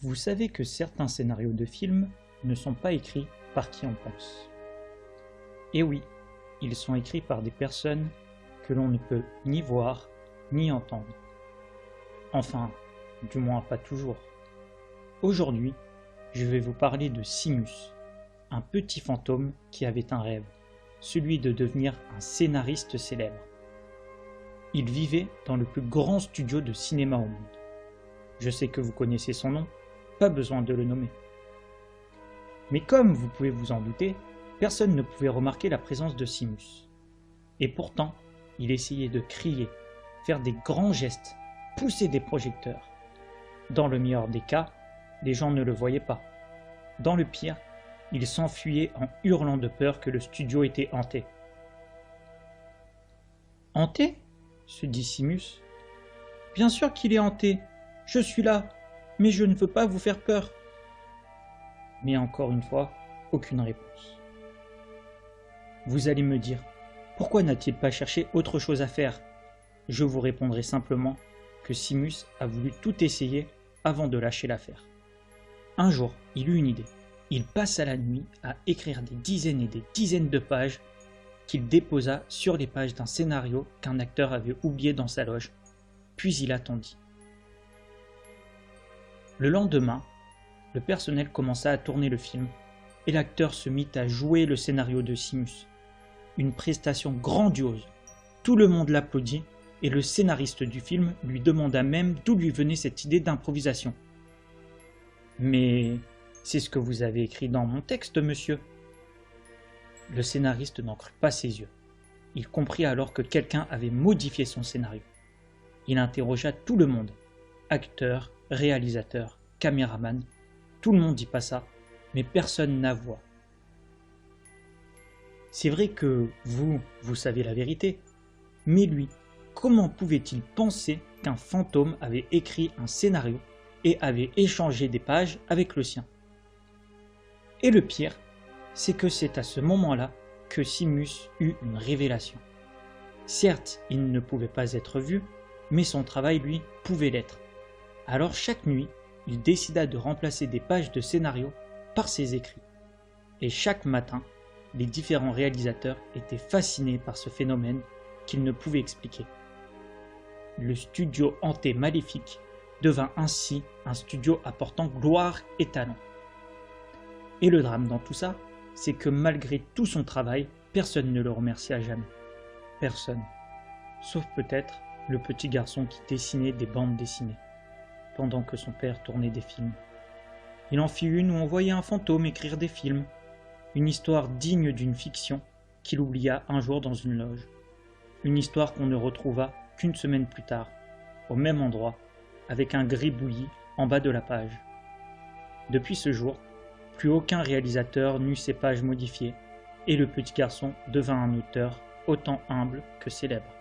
Vous savez que certains scénarios de films ne sont pas écrits par qui on pense. Et oui, ils sont écrits par des personnes que l'on ne peut ni voir ni entendre. Enfin, du moins pas toujours. Aujourd'hui, je vais vous parler de Simus, un petit fantôme qui avait un rêve, celui de devenir un scénariste célèbre. Il vivait dans le plus grand studio de cinéma au monde. Je sais que vous connaissez son nom, pas besoin de le nommer. Mais comme vous pouvez vous en douter, personne ne pouvait remarquer la présence de Simus. Et pourtant, il essayait de crier, faire des grands gestes, pousser des projecteurs. Dans le meilleur des cas, les gens ne le voyaient pas. Dans le pire, il s'enfuyait en hurlant de peur que le studio était hanté. « Hanté ?» se dit Simus. « Bien sûr qu'il est hanté, je suis là, mais je ne veux pas vous faire peur. » Mais encore une fois, aucune réponse. Vous allez me dire, pourquoi n'a-t-il pas cherché autre chose à faire? Je vous répondrai simplement que Simus a voulu tout essayer avant de lâcher l'affaire. Un jour, il eut une idée. Il passa la nuit à écrire des dizaines et des dizaines de pages qu'il déposa sur les pages d'un scénario qu'un acteur avait oublié dans sa loge, puis il attendit. Le lendemain, le personnel commença à tourner le film et l'acteur se mit à jouer le scénario de Simus. Une prestation grandiose. Tout le monde l'applaudit et le scénariste du film lui demanda même d'où lui venait cette idée d'improvisation. « Mais c'est ce que vous avez écrit dans mon texte, monsieur. » Le scénariste n'en crut pas ses yeux. Il comprit alors que quelqu'un avait modifié son scénario. Il interrogea tout le monde, acteurs, réalisateurs, caméraman. Tout le monde y passa, mais personne n'avoua. C'est vrai que vous savez la vérité, mais lui, comment pouvait-il penser qu'un fantôme avait écrit un scénario et avait échangé des pages avec le sien? Et le pire, c'est que c'est à ce moment-là que Simus eut une révélation. Certes, il ne pouvait pas être vu, mais son travail, lui, pouvait l'être. Alors chaque nuit, il décida de remplacer des pages de scénario par ses écrits. Et chaque matin, les différents réalisateurs étaient fascinés par ce phénomène qu'ils ne pouvaient expliquer. Le studio hanté maléfique devint ainsi un studio apportant gloire et talent. Et le drame dans tout ça, c'est que malgré tout son travail, personne ne le remercia jamais. Personne. Sauf peut-être le petit garçon qui dessinait des bandes dessinées, pendant que son père tournait des films. Il en fit une où on voyait un fantôme écrire des films, une histoire digne d'une fiction qu'il oublia un jour dans une loge. Une histoire qu'on ne retrouva qu'une semaine plus tard, au même endroit, avec un gribouillis en bas de la page. Depuis ce jour, plus aucun réalisateur n'eut ses pages modifiées, et le petit garçon devint un auteur autant humble que célèbre.